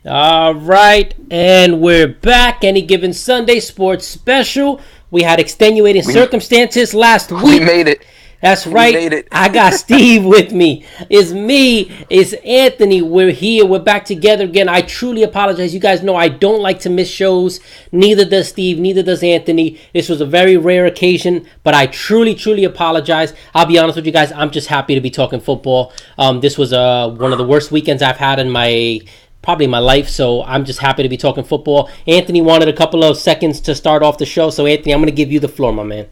All right, and we're back. Any given Sunday sports special. We had extenuating We circumstances last we week. made it. That's We right. made it. I got Steve with me. It's me. It's Anthony. We're here. We're back together again. I truly apologize. You guys know I don't like to miss shows. Neither does Steve. Neither does Anthony. This was a very rare occasion, but I truly apologize. I'll be honest with you guys. I'm just happy to be talking football. This was one of the worst weekends I've had in my life, so I'm just happy to be talking football. Anthony wanted a couple of seconds to start off the show, so Anthony, I'm going to give you the floor, my man.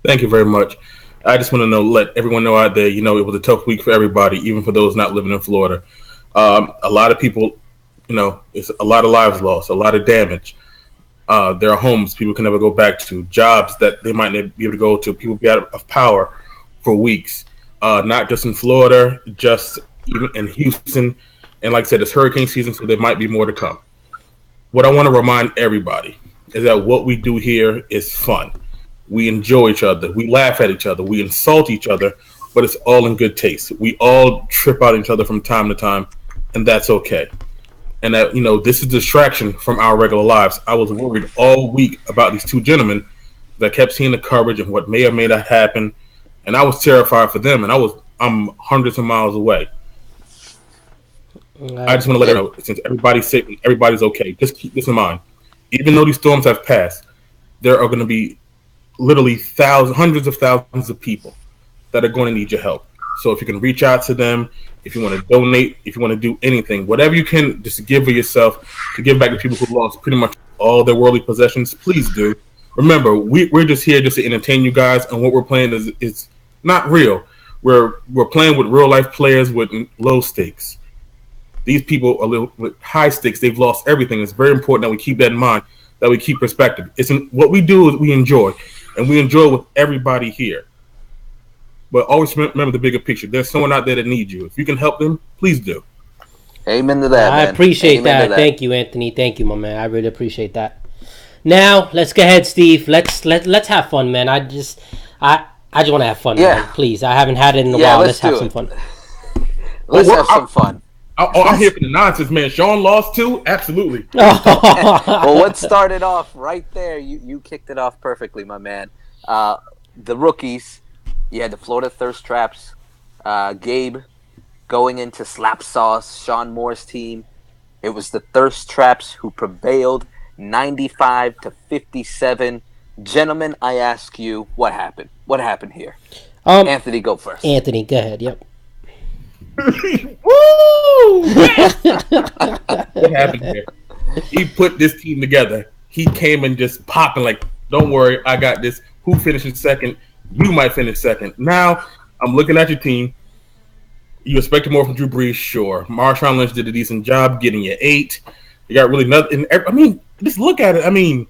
Thank you very much. I just want to let everyone know out there, it was a tough week for everybody, even for those not living in Florida. A lot of people, it's a lot of lives lost, a lot of damage. There are homes people can never go back to, jobs that they might not be able to go to. People be out of power for weeks, not just in Florida, just even in Houston. And like I said, it's hurricane season, so there might be more to come. What I want to remind everybody is that what we do here is fun. We enjoy each other. We laugh at each other. We insult each other, but it's all in good taste. We all trip out each other from time to time, and that's okay. And that, this is a distraction from our regular lives. I was worried all week about these two gentlemen that kept seeing the coverage and what may or may not happen, and I was terrified for them, and I'm hundreds of miles away. I just want to let you know, since everybody's safe and everybody's okay, just keep this in mind. Even though these storms have passed, there are going to be literally hundreds of thousands of people that are going to need your help. So if you can reach out to them, if you want to donate, if you want to do anything, whatever you can just to give of yourself, to give back to people who lost pretty much all their worldly possessions, please do. Remember, we're just here just to entertain you guys, and what we're playing is not real. We're playing with real life players with low stakes. These people are with high stakes. They've lost everything. It's very important that we keep that in mind, that we keep perspective. What we do is we enjoy, and we enjoy with everybody here. But always remember the bigger picture. There's someone out there that needs you. If you can help them, please do. Amen to that, I man. appreciate Amen that. Thank you, Anthony. Thank you, my man. I really appreciate that. Now, let's go ahead, Steve. Let's have fun, man. I just want to have fun, man. Please. I haven't had it in a while. Let's have some fun. Let's have some fun. I'm here for the nonsense, man. Sean lost too? Absolutely. Well, what started off right there, you kicked it off perfectly, my man. The rookies, you had the Florida Thirst Traps, Gabe going into Slap Sauce, Sean Moore's team. It was the Thirst Traps who prevailed 95-57. Gentlemen, I ask you, what happened? What happened here? Anthony, go first. Anthony, go ahead. Yep. Woo! What happened here? He put this team together. He came and just popping like, don't worry, I got this. Who finishes second? You might finish second. Now, I'm looking at your team. You expected more from Drew Brees, sure. Marshawn Lynch did a decent job getting you 8. You got really nothing. I mean, just look at it. I mean,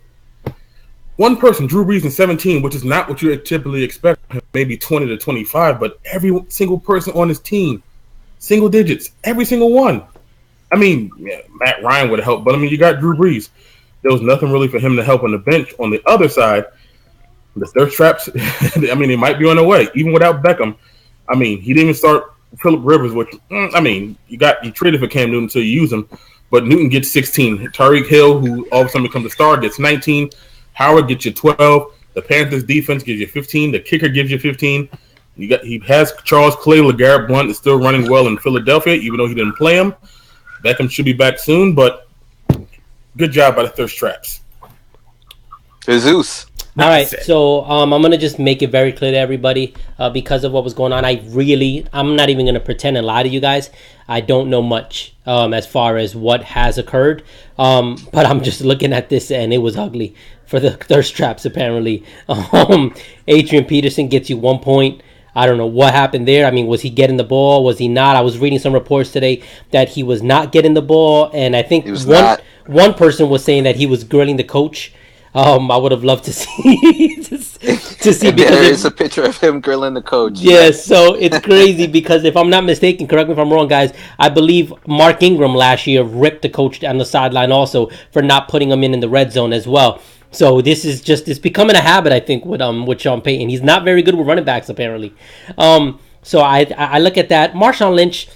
one person, Drew Brees in 17, which is not what you typically expect, maybe 20 to 25, but every single person on his team, single digits, every single one. I mean, yeah, Matt Ryan would have helped, but I mean, you got Drew Brees. There was nothing really for him to help on the bench. On the other side, the Thirst Traps, I mean, they might be on their way, even without Beckham. I mean, he didn't even start Phillip Rivers, which, I mean, you traded for Cam Newton until you use him, but Newton gets 16. Tyreek Hill, who all of a sudden becomes a star, gets 19. Howard gets you 12. The Panthers defense gives you 15. The kicker gives you 15. He has Charles Clay. LeGarrette Blount is still running well in Philadelphia, even though he didn't play him. Beckham should be back soon, but good job by the Thirst Traps. Jesus. All right, so I'm going to just make it very clear to everybody because of what was going on. I'm not even going to pretend and lie to you guys. I don't know much as far as what has occurred, but I'm just looking at this and it was ugly for the Thirst Traps apparently. Adrian Peterson gets you 1 point. I don't know what happened there. I mean, was he getting the ball? Was he not? I was reading some reports today that he was not getting the ball, and I think one person was saying that he was grilling the coach. I would have loved to see to see because there is a picture of him grilling the coach. Yes, so it's crazy because if I'm not mistaken, correct me if I'm wrong, guys. I believe Mark Ingram last year ripped the coach on the sideline also for not putting him in the red zone as well. So this is it's becoming a habit, I think, with Sean Payton. He's not very good with running backs apparently. So I look at that. Marshawn Lynch,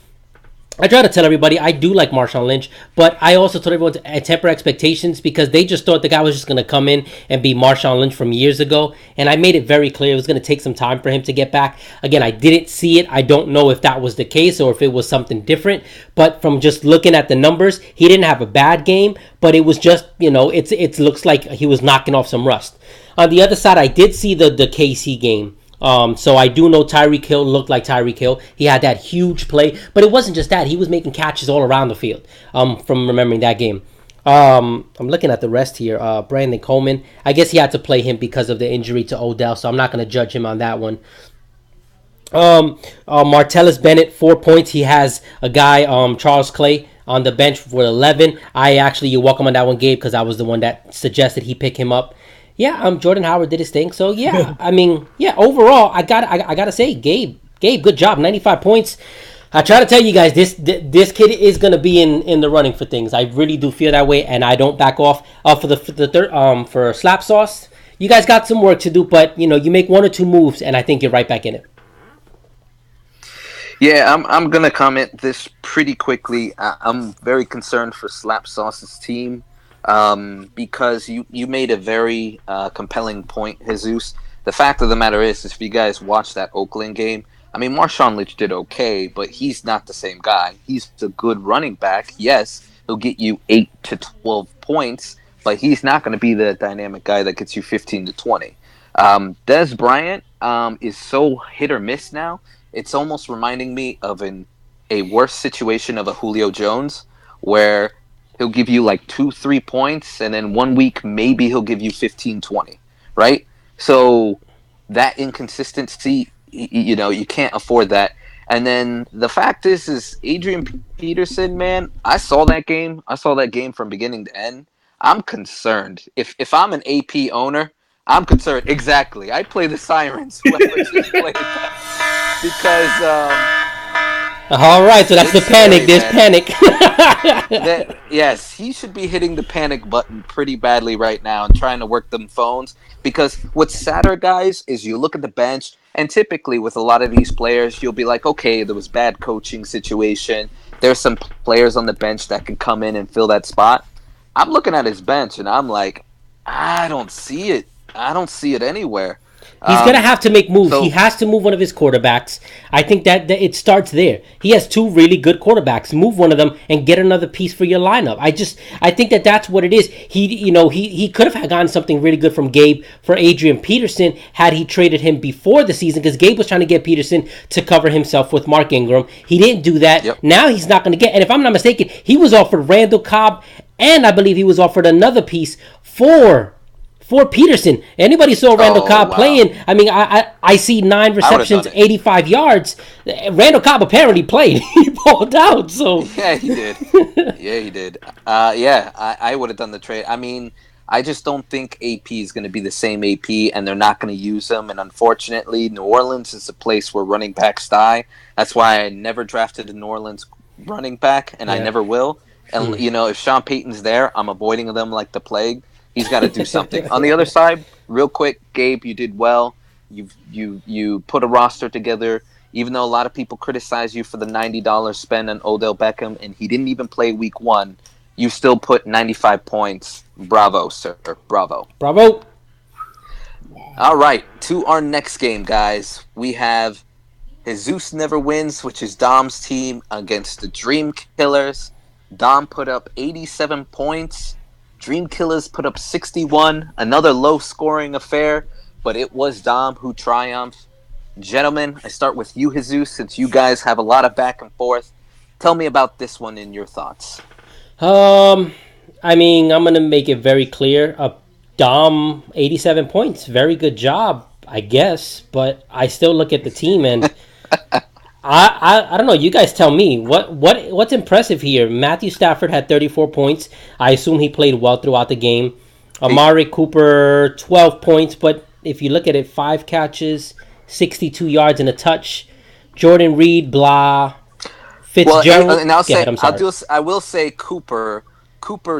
I try to tell everybody I do like Marshawn Lynch, but I also told everyone to temper expectations because they just thought the guy was just going to come in and be Marshawn Lynch from years ago. And I made it very clear it was going to take some time for him to get back. Again, I didn't see it. I don't know if that was the case or if it was something different. But from just looking at the numbers, he didn't have a bad game, but it was just, it looks like he was knocking off some rust. On the other side, I did see the KC game. So I do know Tyreek Hill looked like Tyreek Hill. He had that huge play, but it wasn't just that. He was making catches all around the field. From remembering that game. I'm looking at the rest here. Brandon Coleman. I guess he had to play him because of the injury to Odell, so I'm not going to judge him on that one. Martellus Bennett, 4 points. He has a guy, Charles Clay, on the bench for 11. You're welcome on that one, Gabe, because I was the one that suggested he pick him up. Yeah, Jordan Howard did his thing. So yeah, overall, I gotta say, Gabe, good job, 95 points. I try to tell you guys, this kid is gonna be in the running for things. I really do feel that way, and I don't back off. For slap sauce, you guys got some work to do, but you make one or two moves, and I think you're right back in it. Yeah, I'm gonna comment this pretty quickly. I'm very concerned for Slap Sauce's team. Because you made a very compelling point, Jesus. The fact of the matter is if you guys watch that Oakland game, I mean, Marshawn Lynch did okay, but he's not the same guy. He's a good running back. Yes, he'll get you 8 to 12 points, but he's not going to be the dynamic guy that gets you 15 to 20. Des Bryant is so hit or miss now. It's almost reminding me of a worse situation of a Julio Jones, where he'll give you like 2-3 points, and then 1 week maybe he'll give you 15-20, right? So that inconsistency, you can't afford that. And then the fact is Adrian Peterson, man, I saw that game from beginning to end. I'm concerned. If I'm an AP owner, I'm concerned. Exactly. I play the sirens whoever just played that. Because all right, so that's the panic. There's panic. Yes, he should be hitting the panic button pretty badly right now and trying to work them phones. Because what's sadder, guys, is you look at the bench, and typically with a lot of these players, you'll be like, okay, there was bad coaching situation. There's some players on the bench that can come in and fill that spot. I'm looking at his bench, and I'm like, I don't see it. I don't see it anywhere. He's going to have to make moves. He has to move one of his quarterbacks. I think that it starts there. He has two really good quarterbacks. Move one of them and get another piece for your lineup. I think that's what it is. He could have gotten something really good from Gabe for Adrian Peterson had he traded him before the season, because Gabe was trying to get Peterson to cover himself with Mark Ingram. He didn't do that. Yep. Now he's not going to get. And if I'm not mistaken, he was offered Randall Cobb, and I believe he was offered another piece for Peterson. Anybody saw Randall Cobb playing? I mean, I see 9 receptions, 85 yards. Randall Cobb apparently played. He balled out. So yeah, he did. I would have done the trade. I mean, I just don't think AP is going to be the same AP, and they're not going to use him. And unfortunately, New Orleans is a place where running backs die. That's why I never drafted a New Orleans running back, and I never will. And if Sean Payton's there, I'm avoiding them like the plague. He's got to do something. On the other side, real quick, Gabe, you did well. You put a roster together. Even though a lot of people criticize you for the $90 spend on Odell Beckham, and he didn't even play week 1, you still put 95 points. Bravo, sir. Bravo. All right, to our next game, guys. We have Jesus Never Wins, which is Dom's team, against the Dream Killers. Dom put up 87 points. Dream Killers put up 61, another low-scoring affair, but it was Dom who triumphed. Gentlemen, I start with you, Jesus, since you guys have a lot of back and forth. Tell me about this one and your thoughts. I mean, I'm going to make it very clear. Dom, 87 points. Very good job, I guess, but I still look at the team and I don't know. You guys tell me what's impressive here. Matthew Stafford had 34 points. I assume he played well throughout the game. Amari Cooper 12 points, but if you look at it, 5 catches, 62 yards and a touch. Jordan Reed, blah. Fitzgerald. Well, and I will say Cooper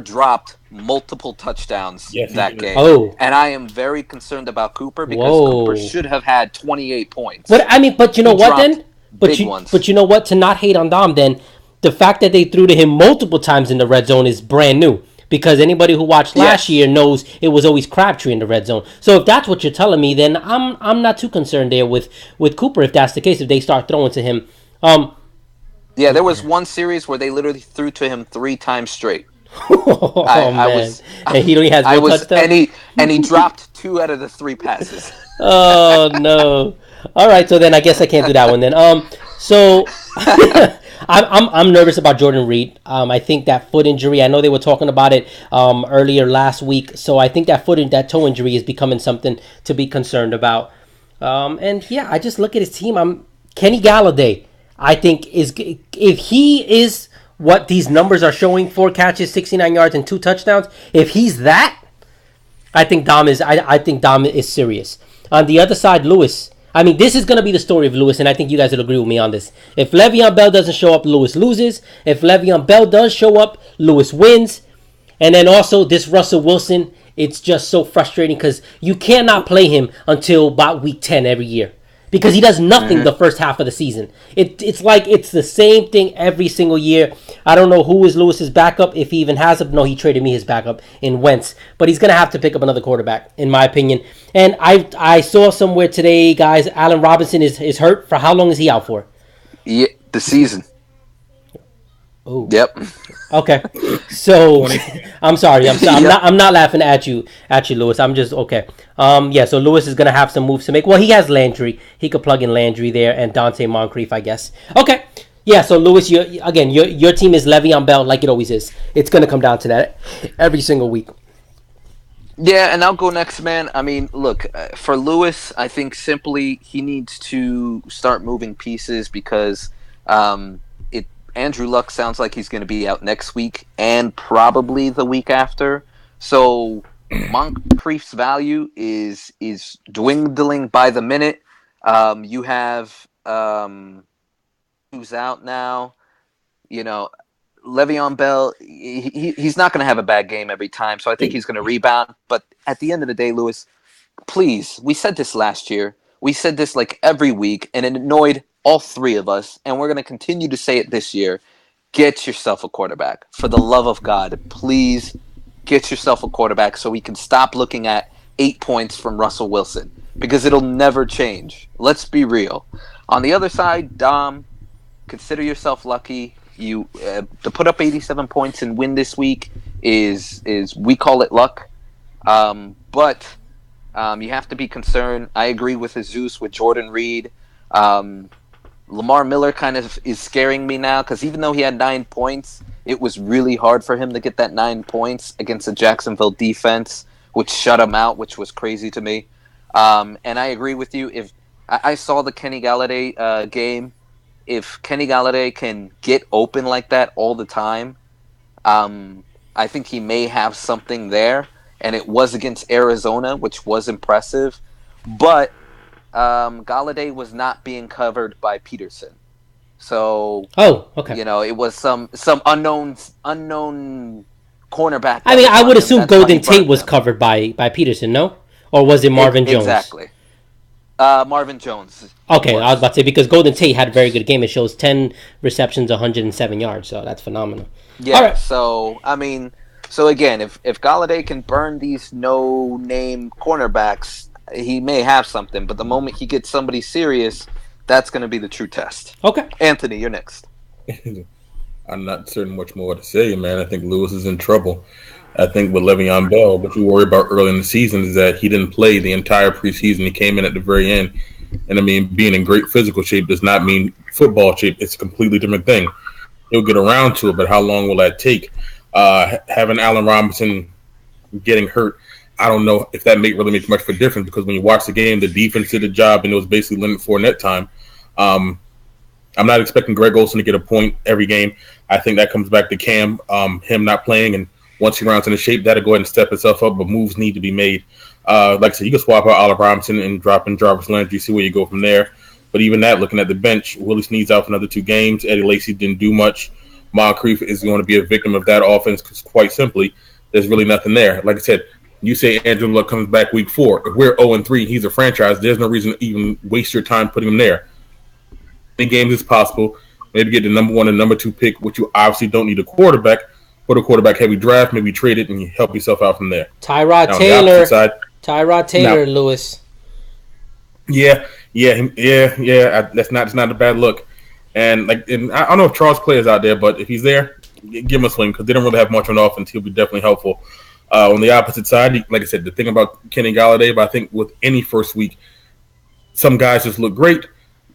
dropped multiple touchdowns that game. Oh. And I am very concerned about Cooper because Cooper should have had 28 points. But you know what then? But you know what? To not hate on Dom then, the fact that they threw to him multiple times in the red zone is brand new. Because anybody who watched last year knows it was always Crabtree in the red zone. So if that's what you're telling me, then I'm not too concerned there with Cooper. If that's the case, if they start throwing to him, yeah, there was one series where they literally threw to him 3 times straight. Man, and he only has one touchdown. And he dropped 2 out of the 3 passes. Oh no! All right, so then I guess I can't do that one then. So I'm nervous about Jordan Reed. I think that foot injury. I know they were talking about it earlier last week. So I think that toe injury is becoming something to be concerned about. And yeah, I just look at his team. Kenny Galladay. I think if he is what these numbers are showing, 4 catches, 69 yards, and 2 touchdowns. If he's that, I think Dom is serious. On the other side, Lewis. I mean, this is going to be the story of Lewis, and I think you guys will agree with me on this. If Le'Veon Bell doesn't show up, Lewis loses. If Le'Veon Bell does show up, Lewis wins. And then also this Russell Wilson, it's just so frustrating because you cannot play him until about week 10 every year. Because he does nothing the first half of the season. It's like it's the same thing every single year. I don't know who is Lewis's backup, if he even has him. No, he traded me his backup in Wentz. But he's going to have to pick up another quarterback, in my opinion. And I saw somewhere today, guys, Allen Robinson is hurt. For how long is he out for? Yeah, the season. Oh. Yep. Okay. So I'm sorry. I'm not laughing at you, Lewis. I'm just okay. Yeah. So Lewis is gonna have some moves to make. Well, he has Landry. He could plug in Landry there and Dante Moncrief, I guess. Okay. Yeah. So Lewis, your team is Le'Veon Bell, like it always is. It's gonna come down to that every single week. Yeah, and I'll go next, man. I mean, look, for Lewis, I think simply he needs to start moving pieces because Andrew Luck sounds like he's going to be out next week and probably the week after. So Moncrief's value is dwindling by the minute. You have who's out now. You know, Le'Veon Bell, he's not going to have a bad game every time, so I think he's going to rebound. But at the end of the day, Lewis, please, we said this last year. We said this like every week, and it annoyed all 3 of us, and we're going to continue to say it this year. Get yourself a quarterback. For the love of God, please get yourself a quarterback so we can stop looking at 8 points from Russell Wilson, because it'll never change. Let's be real. On the other side, Dom, consider yourself lucky. You to put up 87 points and win this week is we call it luck. But you have to be concerned. I agree with Jesus, with Jordan Reed. Lamar Miller kind of is scaring me now because even though he had 9 points, it was really hard for him to get that 9 points against the Jacksonville defense, which shut him out, which was crazy to me. And I agree with you. If I saw the Kenny Galladay game, if Kenny Galladay can get open like that all the time, I think he may have something there. And it was against Arizona, which was impressive. But Galladay was not being covered by Peterson. So, okay. You know, it was some unknown cornerback. I mean, I would assume Golden Tate was covered by Peterson, no? Or was it Marvin Jones? Exactly. Marvin Jones. Okay, I was about to say, because Golden Tate had a very good game. It shows 10 receptions, 107 yards, so that's phenomenal. Yeah, all right. So, I mean, again, if Galladay can burn these no-name cornerbacks, he may have something, but the moment he gets somebody serious, that's going to be the true test. Okay. Anthony, you're next. I'm not certain much more to say, man. I think Lewis is in trouble. I think with Le'Veon Bell, what you worry about early in the season is that he didn't play the entire preseason. He came in at the very end. And, I mean, being in great physical shape does not mean football shape. It's a completely different thing. He'll get around to it, but how long will that take? Having Allen Robinson getting hurt, I don't know if that really makes much of a difference because when you watch the game, the defense did the job and it was basically Leonard Fournette time. I'm not expecting Greg Olsen to get a point every game. I think that comes back to Cam, him not playing, and once he rounds into shape, that'll go ahead and step itself up, but moves need to be made. Like I said, you can swap out Allen Robinson and drop in Jarvis Landry, see where you go from there. But even that, looking at the bench, Willie Snead's out for another 2 games. Eddie Lacy didn't do much. Moncrief is going to be a victim of that offense because, quite simply, there's really nothing there. Like I said, you say Andrew Luck comes back week 4. If we're 0-3, he's a franchise. There's no reason to even waste your time putting him there. Any games is possible. maybe get the number 1 and number 2 pick, which you obviously don't need a quarterback. Put a quarterback-heavy draft, maybe trade it, and you help yourself out from there. Tyrod Taylor, Lewis. Yeah. That's not a bad look. And I don't know if Charles Clay is out there, but if he's there, give him a swing because they don't really have much on offense. He'll be definitely helpful. On the opposite side, like I said, the thing about Kenny Galladay, but I think with any first week, some guys just look great,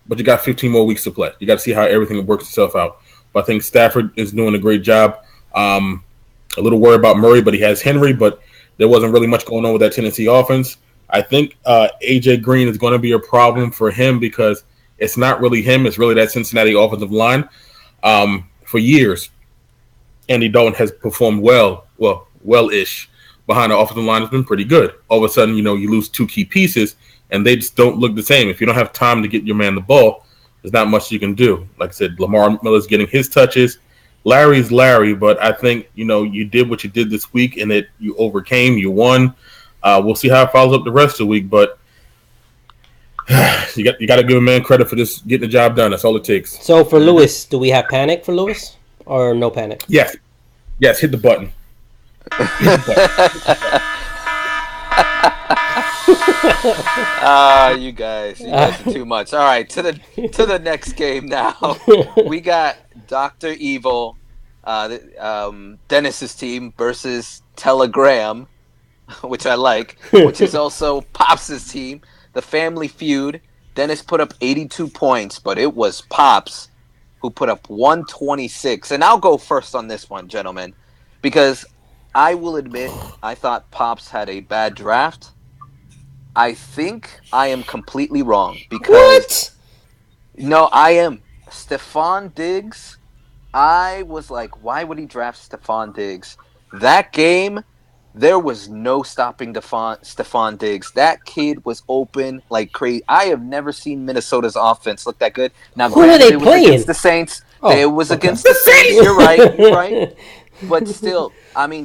but you got 15 more weeks to play. You got to see how everything works itself out. But I think Stafford is doing a great job. A little worried about Murray, but he has Henry, but there wasn't really much going on with that Tennessee offense. I think A.J. Green is going to be a problem for him because it's not really him. It's really that Cincinnati offensive line. For years, Andy Dalton has performed well-ish behind the offensive line. Has been pretty good. All of a sudden, you lose 2 key pieces, and they just don't look the same. If you don't have time to get your man the ball, there's not much you can do. Like I said, Lamar Miller's getting his touches. Larry's Larry, but I think, you did what you did this week, and that you overcame, you won. We'll see how it follows up the rest of the week, but you got to give a man credit for just getting the job done. That's all it takes. So for Lewis, do we have panic for Lewis or no panic? Yes, hit the button. You guys are too much. All right, to the next game now. We got Dr. Evil, Dennis's team versus Telegram, which I like, which is also Pops' team. The Family Feud. Dennis put up 82 points, but it was Pops who put up 126. And I'll go first on this one, gentlemen, because I will admit I thought Pops had a bad draft. I think I am completely wrong because No, I am. Stephon Diggs, I was like, why would he draft Stephon Diggs? That game, there was no stopping Stephon Diggs. That kid was open like crazy. I have never seen Minnesota's offense look that good. Now, who were they playing? Against the Saints. It was against the Saints. You're right. But still,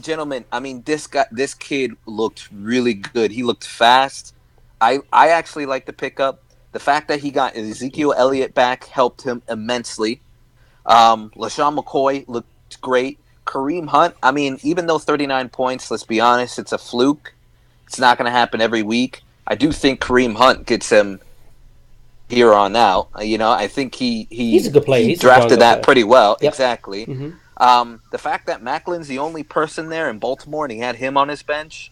gentlemen, this kid looked really good. He looked fast. I actually like the pickup. The fact that he got Ezekiel Elliott back helped him immensely. LaShawn McCoy looked great. Kareem Hunt, even though 39 points, let's be honest, it's a fluke. It's not going to happen every week. I do think Kareem Hunt gets him here on out. I think he's a good player. He drafted that pretty well. Yep. Exactly. Mm-hmm. The fact that Macklin's the only person there in Baltimore and he had him on his bench.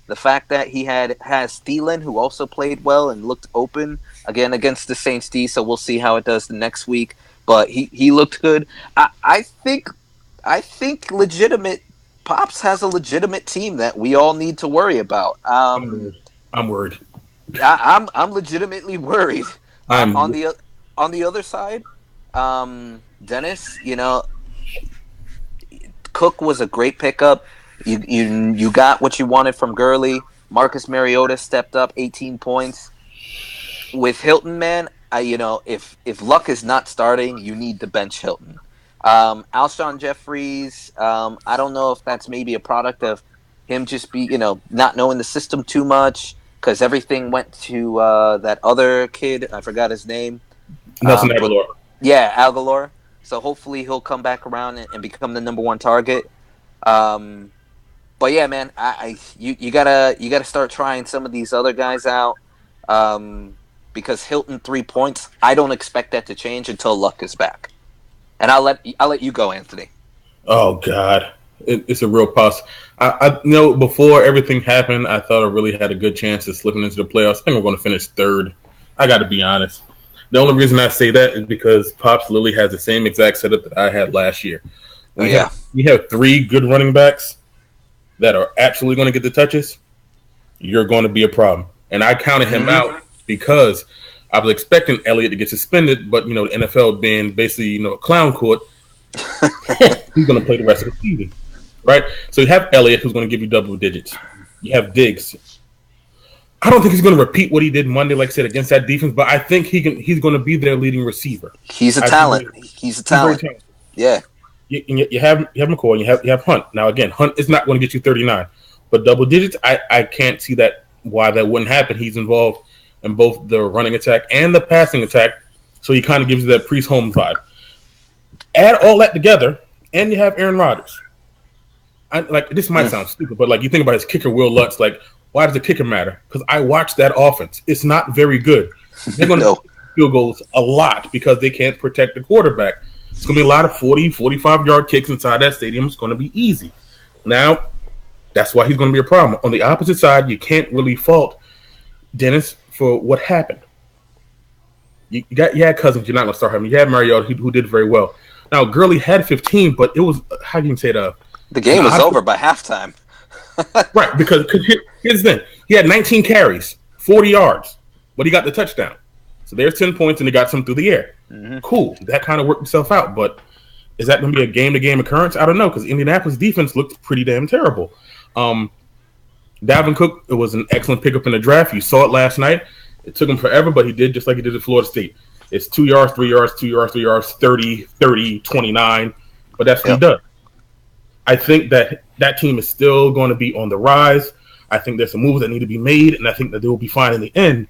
The fact that he has Thielen, who also played well and looked open again against the Saints D. So we'll see how it does the next week. But he looked good. I think legitimate Pops has a legitimate team that we all need to worry about. I'm worried. I'm legitimately worried. On the other side, Dennis, Cook was a great pickup. You got what you wanted from Gurley. Marcus Mariota stepped up 18 points. With Hilton, man, if Luck is not starting, you need to bench Hilton. Alshon Jeffries, I don't know if that's maybe a product of him just not knowing the system too much because everything went to that other kid. I forgot his name. Nelson Aguilar. Yeah, Aguilar. So hopefully he'll come back around and become the number one target. But yeah, man, you gotta start trying some of these other guys out. Because Hilton 3 points, I don't expect that to change until Luck is back. And I'll let you go, Anthony. Oh God, it's a real pus. I before everything happened, I thought I really had a good chance of slipping into the playoffs. I think we're going to finish third. I got to be honest. The only reason I say that is because Pops literally has the same exact setup that I had last year. We have 3 good running backs that are absolutely going to get the touches. You're going to be a problem, and I counted him out because I was expecting Elliott to get suspended, but the NFL being basically a clown court, he's going to play the rest of the season, right? So you have Elliott, who's going to give you double digits. You have Diggs. I don't think he's going to repeat what he did Monday, like I said, against that defense, but I think he's going to be their leading receiver. He's a talent. He's a talent. Yeah. You have McCoy, you have Hunt. Now again, Hunt is not going to get you 39, but double digits, I can't see why that wouldn't happen. He's involved in both the running attack and the passing attack, so he kind of gives you that Priest Holmes vibe. Add all that together, and you have Aaron Rodgers. This might sound stupid, but like you think about his kicker, Will Lutz. Like, why does the kicker matter? Because I watched that offense. It's not very good. They're going to field goals a lot because they can't protect the quarterback. It's going to be a lot of 40, 45-yard kicks inside that stadium. It's going to be easy. Now, that's why he's going to be a problem. On the opposite side, you can't really fault Dennis for what happened. You had Cousins. You're not going to start him. You had Mariota, who did very well. Now, Gurley had 15, but it was, how do you say it? The game was over by halftime. Right, because here's the thing. He had 19 carries, 40 yards, but he got the touchdown. So there's 10 points, and he got some through the air. Mm-hmm. Cool. That kind of worked itself out, but is that going to be a game-to-game occurrence? I don't know, because Indianapolis defense looked pretty damn terrible. Dalvin Cook, it was an excellent pickup in the draft. You saw it last night. It took him forever, but he did just like he did at Florida State. It's 2 yards, 3 yards, 2 yards, 3 yards, 30, 30, 29, but that's what he does. I think that team is still going to be on the rise. I think there's some moves that need to be made, and I think that they will be fine in the end.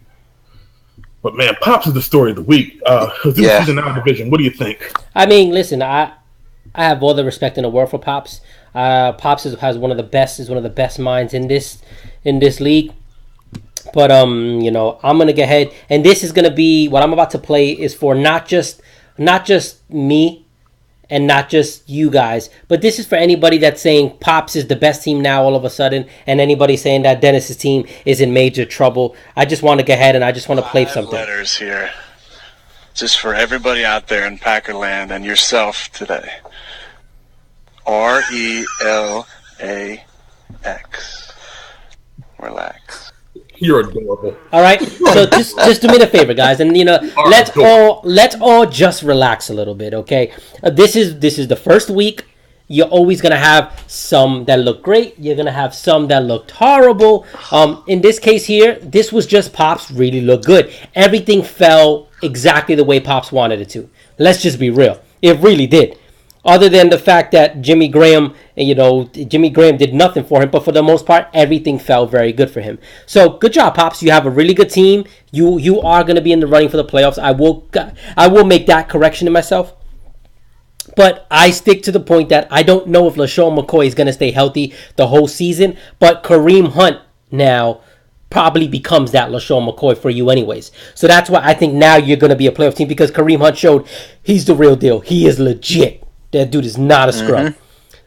But, man, Pops is the story of the week. Season 9 division. What do you think? I mean, listen, I have all the respect in the world for Pops. Pops has one of the best minds in this league. But I'm gonna get ahead, and this is gonna be what I'm about to play is for not just me and not just you guys, but this is for anybody that's saying Pops is the best team now all of a sudden, and anybody saying that Dennis's team is in major trouble. I just want to go ahead and I just want to play something. Letters here, just for everybody out there in Packerland and yourself today. RELAX. Relax. You're adorable. All right, so just do me a favor, guys, and let's all just relax a little bit, okay? This is the first week. You're always gonna have some that look great. You're gonna have some that looked horrible. In this case here, this was just Pops really looked good. Everything fell exactly the way Pops wanted it to. Let's just be real. It really did. Other than the fact that Jimmy Graham did nothing for him, but for the most part, everything fell very good for him. So good job, Pops. You have a really good team. You are going to be in the running for the playoffs. I will make that correction in myself. But I stick to the point that I don't know if LaShawn McCoy is going to stay healthy the whole season. But Kareem Hunt now probably becomes that LaShawn McCoy for you anyways. So that's why I think now you're going to be a playoff team, because Kareem Hunt showed he's the real deal. He is legit. That dude is not a scrub.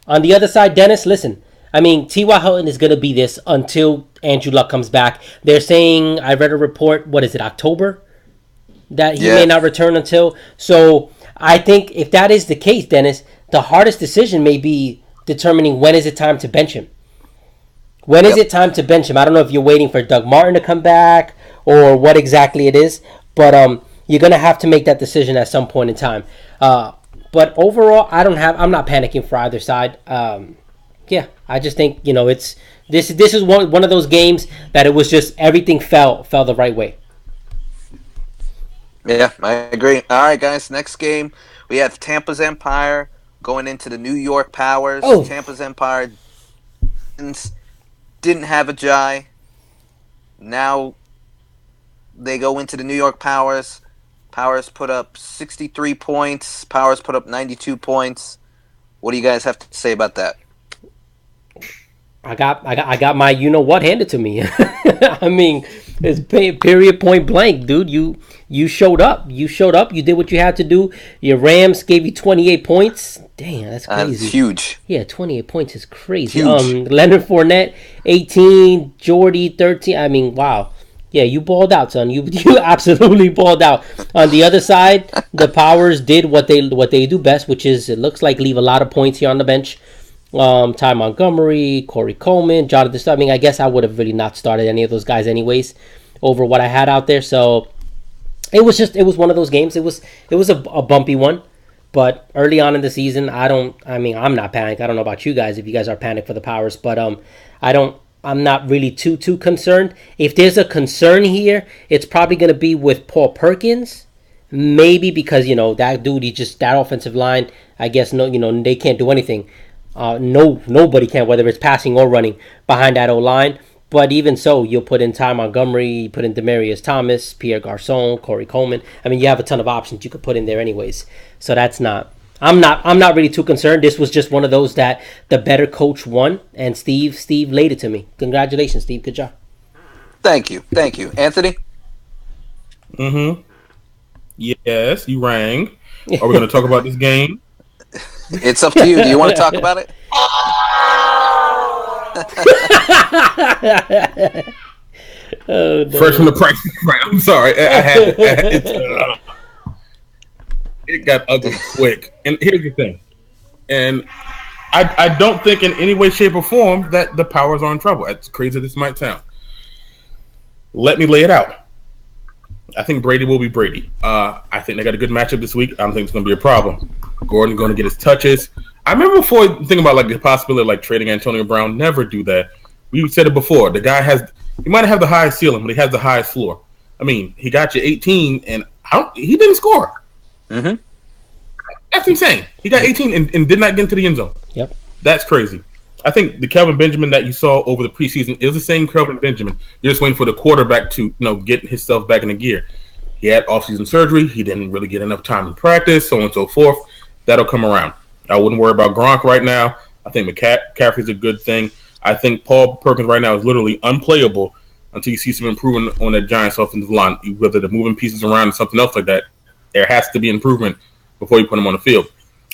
On the other side, Dennis, listen. I mean, T.Y. Hilton is going to be this until Andrew Luck comes back. They're saying, I read a report, what is it, October? That he may not return until. So I think if that is the case, Dennis, the hardest decision may be determining when is it time to bench him. When is it time to bench him? I don't know if you're waiting for Doug Martin to come back or what exactly it is. But you're going to have to make that decision at some point in time. But overall, I'm not panicking for either side. I just think it's this is one of those games that it was just everything fell the right way. Yeah, I agree. All right, guys. Next game, we have Tampa's Empire going into the New York Powers. Oh. Tampa's Empire didn't have a Jai. Now they go into the New York Powers. Powers put up 63 points. Powers put up 92 points. What do you guys have to say about that? I got my what handed to me. I mean, it's period point blank, dude. You showed up. You did what you had to do. Your Rams gave you 28 points. Damn, that's crazy. That's huge. Yeah, 28 points is crazy. Huge. Leonard Fournette 18, Jordy 13. I mean, wow. Yeah, you balled out, son. You absolutely balled out. On the other side, the Powers did what they do best, which is, it looks like, leave a lot of points here on the bench. Ty Montgomery, Corey Coleman, Jonathan. I mean, I guess I would have really not started any of those guys anyways over what I had out there. So it was one of those games. It was a bumpy one, but early on in the season, I'm not panicked. I don't know about you guys if you guys are panicked for the Powers, but I'm not really too concerned. If there's a concern here, it's probably going to be with Paul Perkins. Maybe because, that dude, that offensive line, I guess, they can't do anything. Nobody can, whether it's passing or running behind that O-line. But even so, you'll put in Ty Montgomery, you put in Demaryius Thomas, Pierre Garçon, Corey Coleman. I mean, you have a ton of options you could put in there anyways. So that's not I'm not really too concerned. This was just one of those that the better coach won, and Steve laid it to me. Congratulations, Steve. Good job. Thank you, Anthony. Yes, you rang. Are we going to talk about this game? It's up to you. Do you want to talk about it? Oh, no. Fresh from the practice ground. I'm sorry. It got ugly quick. And here's the thing. And I don't think in any way, shape, or form that the Powers are in trouble. As crazy as this might sound. Let me lay it out. I think Brady will be Brady. I think they got a good matchup this week. I don't think it's going to be a problem. Gordon's going to get his touches. I remember before thinking about like the possibility of like trading Antonio Brown. Never do that. We said it before. The guy he might have the highest ceiling, but he has the highest floor. I mean, he got you 18, and he didn't score. Mm-hmm. That's insane. He got 18 and did not get into the end zone. Yep. That's crazy. I think the Kelvin Benjamin that you saw over the preseason is the same Kelvin Benjamin. You're just waiting for the quarterback to get himself back in the gear. He had offseason surgery. He didn't really get enough time in practice, so on and so forth. That'll come around. I wouldn't worry about Gronk right now. I think McCaffrey's a good thing. I think Paul Perkins right now is literally unplayable until you see some improvement on that Giants offensive line, whether they're moving pieces around or something else like that. There has to be improvement before you put him on the field.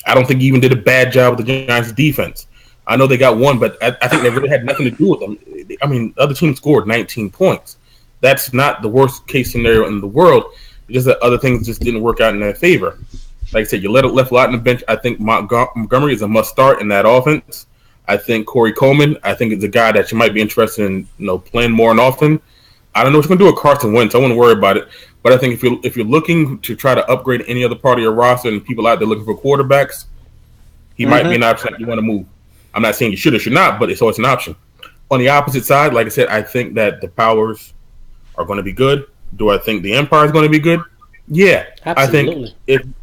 I don't think he even did a bad job with the Giants' defense. I know they got one, but I think they really had nothing to do with them. I mean, the other team scored 19 points. That's not the worst case scenario in the world. It's just that other things just didn't work out in their favor. Like I said, you left a lot on the bench. I think Montgomery is a must start in that offense. I think Corey Coleman, I think, is a guy that you might be interested in playing more and often. I don't know what you're going to do with Carson Wentz. I wouldn't worry about it. But I think if you're looking to try to upgrade any other part of your roster and people out there looking for quarterbacks, he might be an option that you want to move. I'm not saying you should or should not, but it's always an option. On the opposite side, like I said, I think that the Powers are going to be good. Do I think the Empire is going to be good? Yeah. Absolutely. I think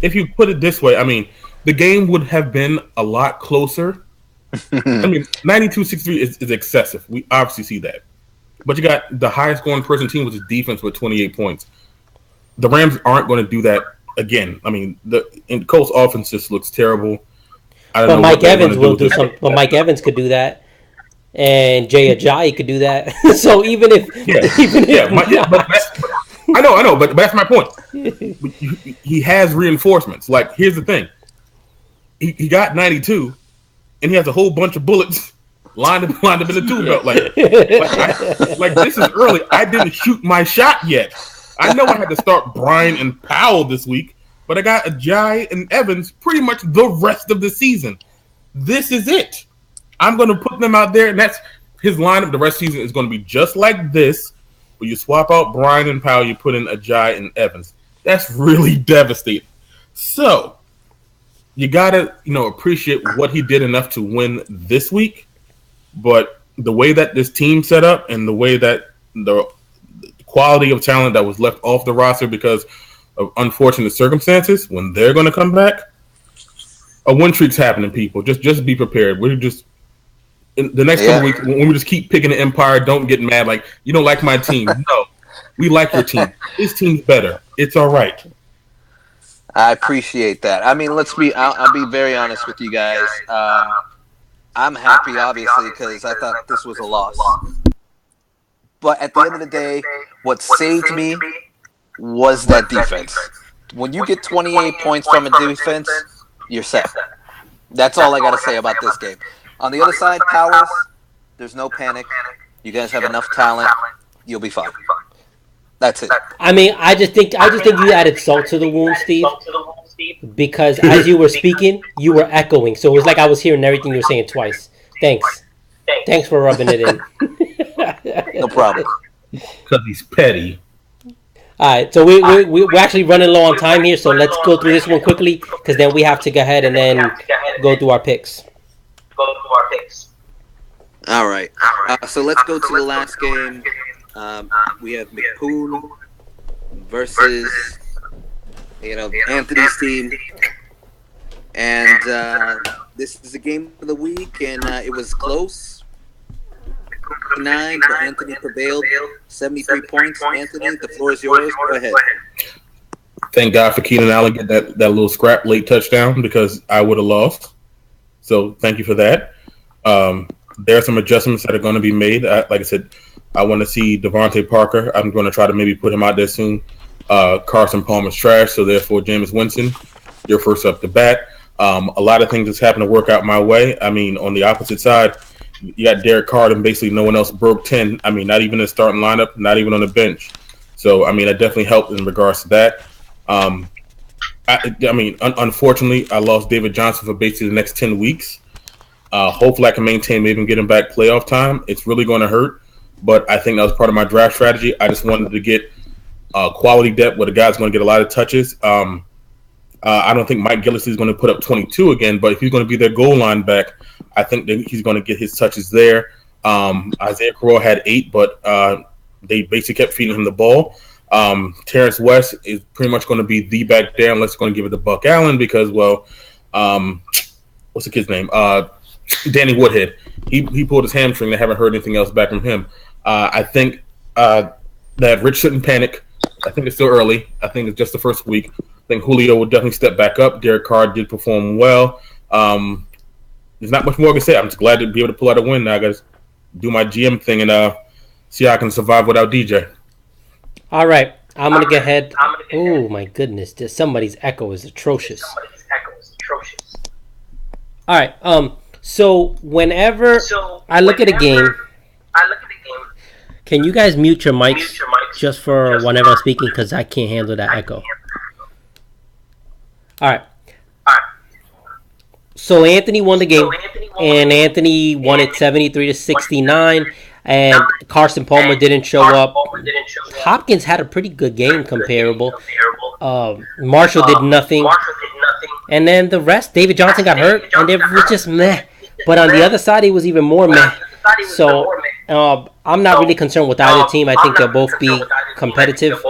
if you put it this way, I mean, the game would have been a lot closer. I mean, 92-63 is excessive. We obviously see that. But you got the highest scoring person team with his defense with 28 points. The Rams aren't going to do that again. I mean, the Colts offense just looks terrible. But Mike Evans will do some. But Mike Evans could do that, and Jay Ajayi could do that. So even if, I know, but that's my point. He has reinforcements. Like, here's the thing: he got 92, and he has a whole bunch of bullets lined up in the tool belt. Like this is early. I didn't shoot my shot yet. I know I had to start Bryan and Powell this week. But I got Ajayi and Evans pretty much the rest of the season. This is it. I'm going to put them out there, and that's his lineup. The rest of the season is going to be just like this, where you swap out Bryan and Powell, you put in Ajayi and Evans. That's really devastating. So you got to appreciate what he did enough to win this week. But the way that this team set up and the way that the quality of talent that was left off the roster because of unfortunate circumstances, when they're going to come back, a win streak's happening, people. Just be prepared. We're just in the next couple weeks when we just keep picking the Empire. Don't get mad like you don't like my team. No, we like your team. This team's better. It's all right. I appreciate that. I mean, I'll be very honest with you guys. I'm happy, obviously, because I thought this was a loss. But at the end of the day, what saved me was that defense. When you get 28 points from a defense, you're set. That's all I got to say about this game. On the other side, Powers, there's no panic. You guys have enough talent. You'll be fine. That's it. I mean, I just think you added salt to the wound, Steve, because as you were speaking, you were echoing. So it was like I was hearing everything you were saying twice. Thanks for rubbing it in. No problem. Because he's petty. All right, so we're actually running low on time here, so let's go through this one quickly, because then we have to go ahead and then go through our picks. All right. So let's go to the last game. We have McPoon versus Anthony's team, and this is the game of the week, and it was close. 9, but Anthony prevailed. 73 points. Anthony, the floor is yours. Go ahead. Thank God for Keenan Allen getting that that little scrap late touchdown because I would have lost. So thank you for that. There are some adjustments that are going to be made. Like I said, I want to see Devontae Parker. I'm going to try to maybe put him out there soon. Carson Palmer's trash, so therefore Jameis Winston, you're first up to bat. A lot of things that's happened to work out my way. I mean, on the opposite side, you got Derek Carr and basically no one else broke 10. I mean, not even in the starting lineup, not even on the bench. So, I mean, that definitely helped in regards to that. Unfortunately, I lost David Johnson for basically the next 10 weeks. Hopefully I can maintain, maybe even get him back playoff time. It's really going to hurt, but I think that was part of my draft strategy. I just wanted to get quality depth where the guy's going to get a lot of touches. I don't think Mike Gillislee is going to put up 22 again, but if he's going to be their goal line back, I think that he's going to get his touches there. Isaiah Crowell had 8, but they basically kept feeding him the ball. Terrence West is pretty much going to be the back there unless they're going to give it to Buck Allen because, what's the kid's name? Danny Woodhead. He pulled his hamstring. They haven't heard anything else back from him. I think that Rich shouldn't panic. I think it's still early. I think it's just the first week. I think Julio will definitely step back up. Derek Carr did perform well. There's not much more I can say. I'm just glad to be able to pull out a win. Now I got to do my GM thing and see how I can survive without DJ. All right. I'm going to go ahead. Oh, my goodness. Somebody's echo is atrocious. All right. So whenever I look at a game, can you guys mute your mics just for whenever I'm speaking because I can't handle that echo. All right. So Anthony won the game, and Anthony won it 73-69, and Carson Palmer didn't show up. Hopkins had a pretty good game comparable. Marshall did nothing. And then the rest, David Johnson got hurt, and it was just meh. But on the other side, it was even more meh. So I'm not really concerned with either team. I think they'll both be competitive.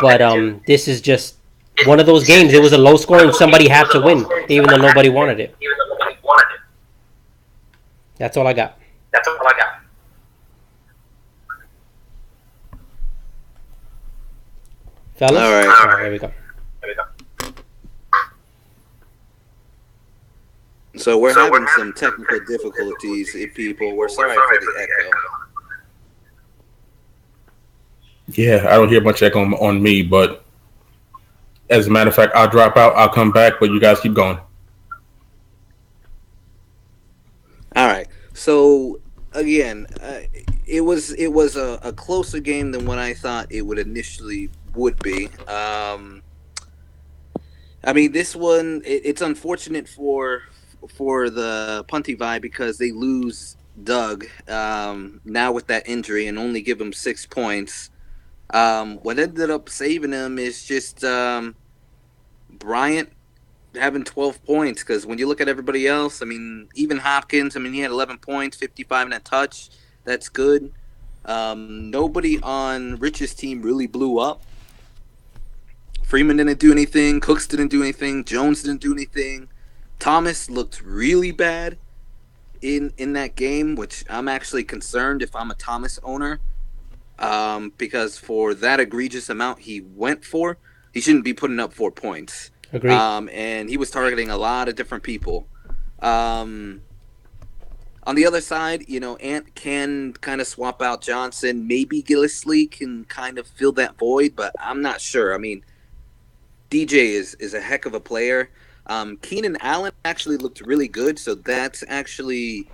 But this is just one of those games. It was a low score, and somebody had to win, even though nobody wanted it. That's all I got. Fellas? All right. All right, here we go. So we're having some technical difficulties, people. We're sorry for the echo. Yeah, I don't hear much echo on me, but as a matter of fact, I'll drop out. I'll come back, but you guys keep going. All right. So again, it was a closer game than what I thought it would initially would be. I mean, this one it's unfortunate for the Punty Vibe because they lose Doug now with that injury and only give him 6 points. What ended up saving him is just Bryant having 12 points because when you look at everybody else, I mean, even Hopkins, I mean, he had 11 points, 55 and a touch. That's good. Nobody on Rich's team really blew up. Freeman didn't do anything. Cooks didn't do anything. Jones didn't do anything. Thomas looked really bad in that game, which I'm actually concerned if I'm a Thomas owner. Because for that egregious amount he went for, he shouldn't be putting up 4 points. Agreed. And he was targeting a lot of different people. On the other side, you know, Ant can kind of swap out Johnson. Maybe Gillislee can kind of fill that void, but I'm not sure. I mean, DJ is a heck of a player. Keenan Allen actually looked really good, so that's actually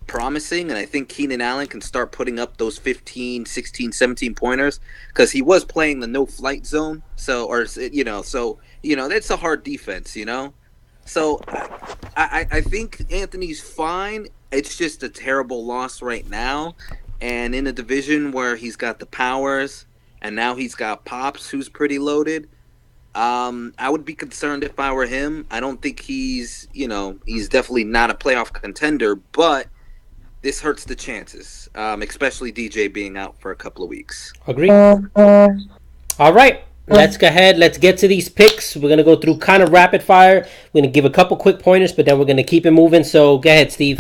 promising, and I think Keenan Allen can start putting up those 15, 16, 17 pointers because he was playing the no-flight zone, so that's a hard defense, you know? So I think Anthony's fine. It's just a terrible loss right now, and in a division where he's got the Powers, and now he's got Pops, who's pretty loaded. I would be concerned if I were him. I don't think he's definitely not a playoff contender, but this hurts the chances, especially DJ being out for a couple of weeks. Agree. All right. Let's go ahead. Let's get to these picks. We're going to go through kind of rapid fire. We're going to give a couple quick pointers, but then we're going to keep it moving. So go ahead, Steve.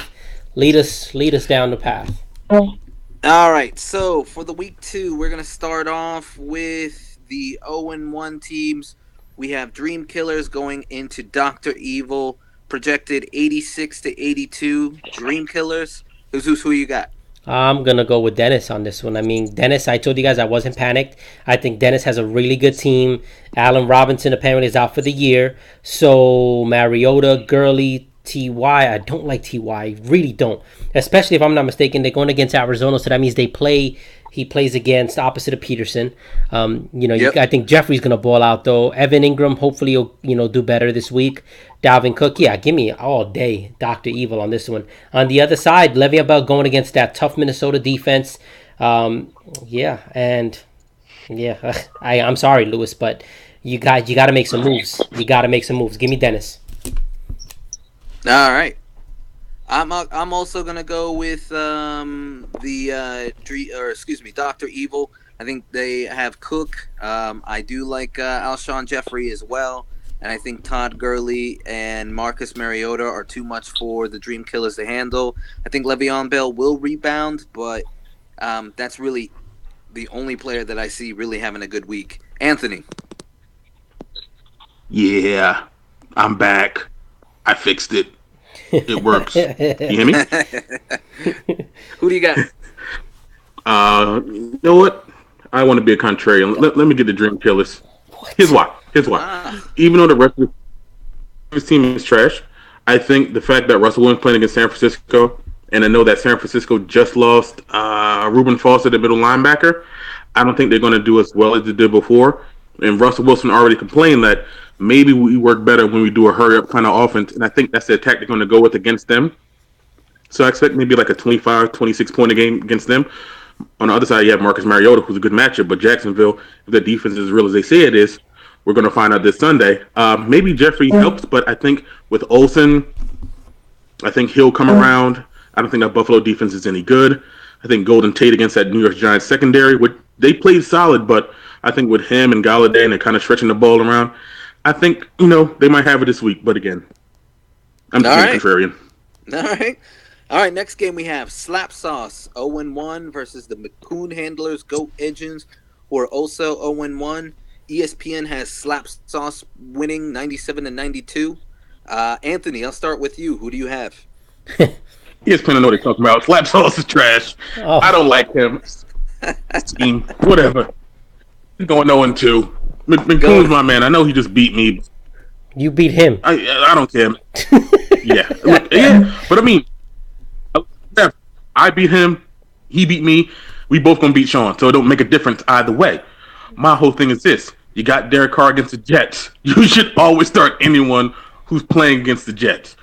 Lead us down the path. All right. So for the week 2, we're going to start off with the 0-1 teams. we have Dream Killers going into Doctor Evil, projected 86 to 82. Dream Killers. Jesus, who you got? I'm gonna go with Dennis on this one. I mean, Dennis, I told you guys I wasn't panicked. I think Dennis has a really good team. Allen Robinson apparently is out for the year. So Mariota, Gurley, Ty. I don't like Ty. I really don't. Especially if I'm not mistaken, they're going against Arizona, so that means they play. He plays against opposite of Peterson. Yep. I think Jeffrey's gonna ball out though. Evan Ingram, hopefully, he'll do better this week. Dalvin Cook, yeah, give me all day Dr. Evil on this one. On the other side, Le'Veon Bell going against that tough Minnesota defense. Yeah, I'm sorry, Lewis, but you got to make some moves. You got to make some moves. Give me Dennis. All right. I'm also gonna go with Doctor Evil. I think they have Cook. I do like Alshon Jeffrey as well, and I think Todd Gurley and Marcus Mariota are too much for the Dream Killers to handle. I think Le'Veon Bell will rebound, but that's really the only player that I see really having a good week. Anthony. Yeah, I'm back. I fixed it. It works. You hear me? Who do you got? You know what? I want to be a contrarian. Let me get the Dream Killers. Here's why. Even though the rest of this team is trash, I think the fact that Russell Wilson's playing against San Francisco, and I know that San Francisco just lost Reuben Foster, the middle linebacker, I don't think they're going to do as well as they did before. And Russell Wilson already complained that maybe we work better when we do a hurry-up kind of offense, and I think that's the attack they're going to go with against them. So I expect maybe like a 25, 26-point a game against them. On the other side, you have Marcus Mariota, who's a good matchup, but Jacksonville, if the defense is as real as they say it is, we're going to find out this Sunday. Maybe Jeffrey helps, but I think with Olsen, I think he'll come around. I don't think that Buffalo defense is any good. I think Golden Tate against that New York Giants secondary, they played solid, but I think with him and Galladay and they're kind of stretching the ball around, I think, they might have it this week. But again, I'm just contrarian. All right, next game we have Slap Sauce 0-1 versus the McCoon Handlers Goat Engines, who are also 0-1. ESPN has Slap Sauce winning 97-92. Anthony, I'll start with you. Who do you have? ESPN, I know what they're talking about. Slap Sauce is trash. Oh. I don't like him. Team, whatever. He's going 0-2. McCoon's my man. I know he just beat me. You beat him. I don't care. Yeah. But I mean, I beat him. He beat me. We both gonna beat Sean, so it don't make a difference either way. My whole thing is this: you got Derek Carr against the Jets. You should always start anyone who's playing against the Jets.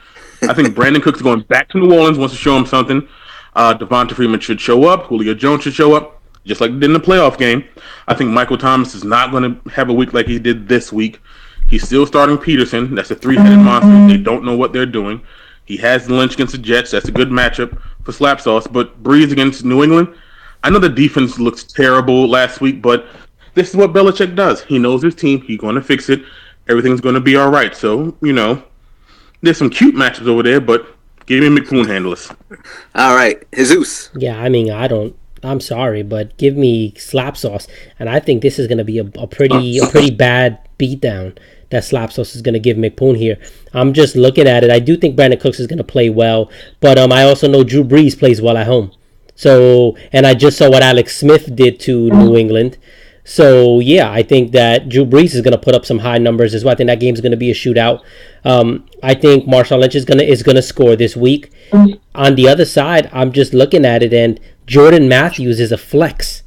I think Brandon Cooks going back to New Orleans wants to show him something. Devonta Freeman should show up. Julio Jones should show up, just like he did in the playoff game. I think Michael Thomas is not going to have a week like he did this week. He's still starting Peterson. That's a three-headed monster. They don't know what they're doing. He has Lynch against the Jets. That's a good matchup for Slap Sauce. But Breeze against New England, I know the defense looks terrible last week, but this is what Belichick does. He knows his team. He's going to fix it. Everything's going to be all right. So, there's some cute matches over there, but give me McCoon handlers. All right. Jesus. Yeah, I mean, I'm sorry, but give me Slap Sauce. And I think this is going to be a pretty bad beatdown that Slap Sauce is going to give McCoon here. I'm just looking at it. I do think Brandon Cooks is going to play well, but I also know Drew Brees plays well at home. So, and I just saw what Alex Smith did to New England. So, yeah, I think that Drew Brees is going to put up some high numbers as well. I think that game's going to be a shootout. I think Marshawn Lynch is gonna score this week. On the other side, I'm just looking at it, and Jordan Matthews is a flex.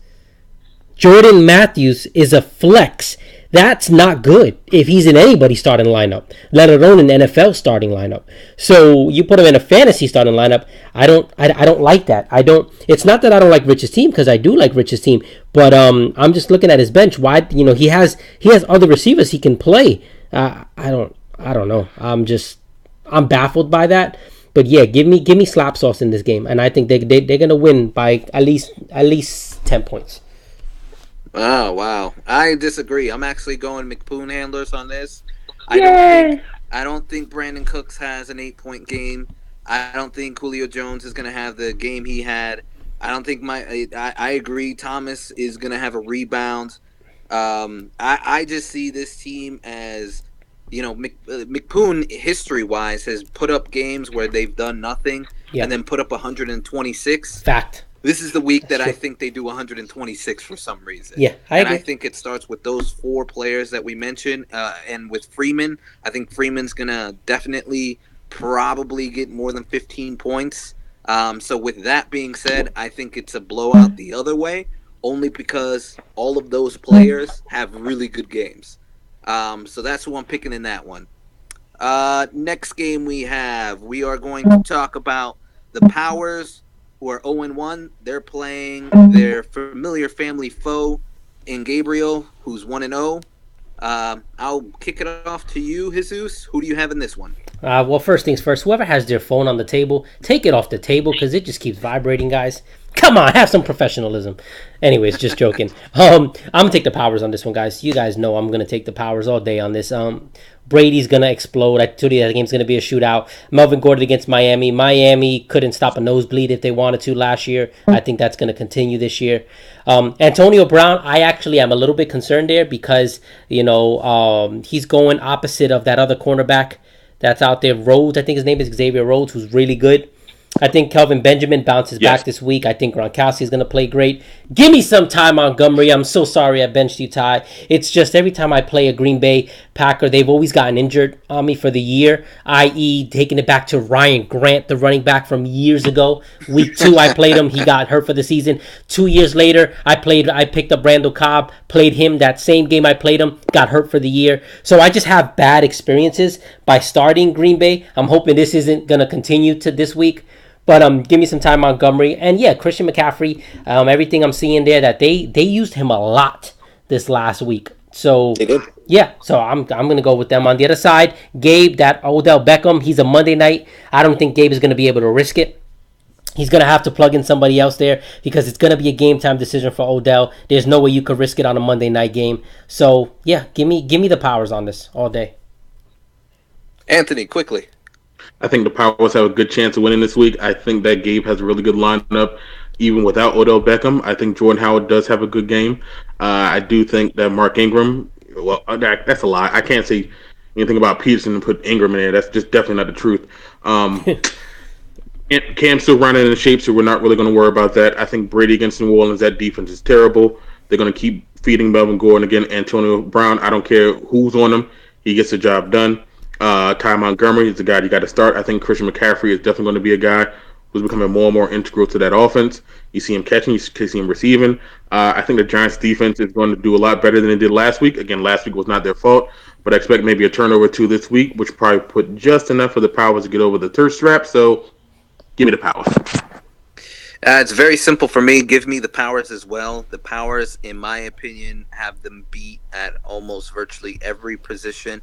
That's not good if he's in anybody's starting lineup, let alone an NFL starting lineup. So you put him in a fantasy starting lineup. I don't like that. It's not that I don't like Rich's team, because I do like Rich's team, but I'm just looking at his bench. Why? He has other receivers he can play. I don't know. I'm baffled by that. But yeah, give me Slap Sauce in this game, and I think they're gonna win by at least 10 points. Oh, wow. I disagree. I'm actually going McCoon handlers on this. I don't think Brandon Cooks has an 8-point game. I don't think Julio Jones is going to have the game he had. I don't think I agree Thomas is going to have a rebound. I just see this team as, McPoon history wise has put up games where they've done nothing Yeah. and then put up 126. Fact. This is the week That's that I true. think they do 126 for some reason. Yeah, I And I agree. think it starts with those four players that we mentioned. And with Freeman, I think Freeman's going to definitely probably get more than 15 points. So, with that being said, I think it's a blowout the other way, only because all of those players have really good games. So, that's who I'm picking in that one. Next game we are going to talk about the Powers, who are 0-1. They're playing their familiar family foe in Gabriel, who's 1-0. I'll kick it off to you, Jesus. Who do you have in this one? Well, first things first. Whoever has their phone on the table, take it off the table because it just keeps vibrating, guys. Come on, have some professionalism. Anyways, just joking. I'm gonna take the Powers on this one, guys. You guys know I'm gonna take the Powers all day on this. Brady's gonna explode. I told you that game's gonna be a shootout. Melvin Gordon against Miami. Miami couldn't stop a nosebleed if they wanted to last year. I think that's gonna continue this year. Antonio Brown, I actually am a little bit concerned there because he's going opposite of that other cornerback that's out there. Rhodes, I think his name is Xavier Rhodes, who's really good. I think Kelvin Benjamin bounces back Yes. this week. I think Gronkowski is going to play great. Give me some time, Montgomery. I'm so sorry I benched you, Ty. It's just every time I play a Green Bay Packer, they've always gotten injured on me for the year, i.e. taking it back to Ryan Grant, the running back from years ago. Week 2, I played him. He got hurt for the season. 2 years later, I picked up Randall Cobb, played him that same game I played him, got hurt for the year. So I just have bad experiences by starting Green Bay. I'm hoping this isn't going to continue to this week. But give me some time, Montgomery, and yeah, Christian McCaffrey. Everything I'm seeing there that they used him a lot this last week. So They did. yeah, so I'm gonna go with them on the other side. Gabe, that Odell Beckham, he's a Monday night. I don't think Gabe is gonna be able to risk it. He's gonna have to plug in somebody else there because it's gonna be a game time decision for Odell. There's no way you could risk it on a Monday night game. So yeah, give me the Powers on this all day. Anthony, quickly. I think the Powers have a good chance of winning this week. I think that Gabe has a really good lineup, even without Odell Beckham. I think Jordan Howard does have a good game. I do think that Mark Ingram, well, that's a lie. I can't say anything about Peterson and put Ingram in there. That's just definitely not the truth. Cam's still running in shape, so we're not really going to worry about that. I think Brady against New Orleans, that defense is terrible. They're going to keep feeding Melvin Gordon again. Antonio Brown, I don't care who's on him. He gets the job done. Ty Montgomery is the guy you got to start. I think Christian McCaffrey is definitely going to be a guy who's becoming more and more integral to that offense. You see him catching, you see him receiving. I think the Giants' defense is going to do a lot better than it did last week. Again, last week was not their fault, but I expect maybe a turnover or two this week, which probably put just enough for the Powers to get over the thirst trap. So give me the Powers. It's very simple for me. Give me the Powers as well. The Powers, in my opinion, have them beat at almost virtually every position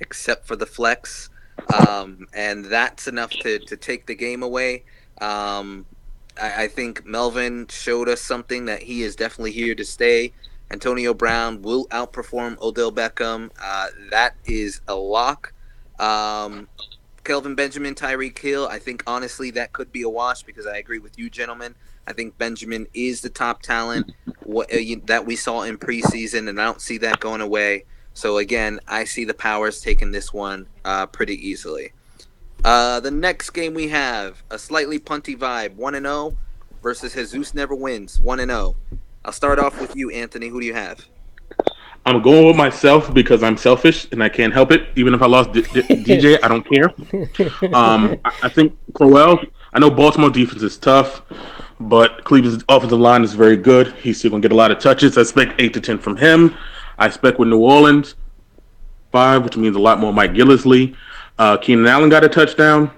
except for the flex. And that's enough to take the game away. I think Melvin showed us something that he is definitely here to stay. Antonio Brown will outperform Odell Beckham. That is a lock. Kelvin Benjamin, Tyreek Hill, I think honestly that could be a wash because I agree with you, gentlemen. I think Benjamin is the top talent that we saw in preseason, and I don't see that going away. So again, I see the Powers taking this one pretty easily. The next game we have a slightly punty vibe, 1-0 versus Jesus Never Wins, 1-0. I'll start off with you, Anthony. Who do you have? I'm going with myself because I'm selfish and I can't help it. Even if I lost DJ, I don't care. I think Crowell. I know Baltimore defense is tough, but Cleveland's offensive line is very good. He's still going to get a lot of touches. I expect 8 to 10 from him. I expect with New Orleans 5, which means a lot more Mike Gillislee. Keenan Allen got a touchdown.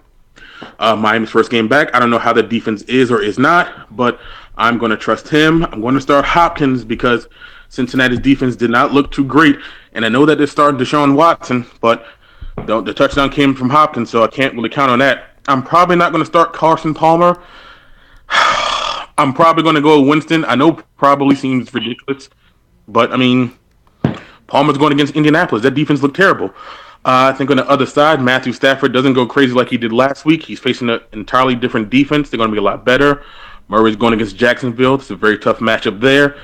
Miami's first game back. I don't know how the defense is or is not, but I'm going to trust him. I'm going to start Hopkins because Cincinnati's defense did not look too great. And I know that they're starting Deshaun Watson, but the touchdown came from Hopkins, so I can't really count on that. I'm probably not going to start Carson Palmer. I'm probably going to go with Winston. I know probably seems ridiculous, but I mean, Palmer's going against Indianapolis. That defense looked terrible. I think on the other side, Matthew Stafford doesn't go crazy like he did last week. He's facing an entirely different defense. They're going to be a lot better. Murray's going against Jacksonville. It's a very tough matchup there.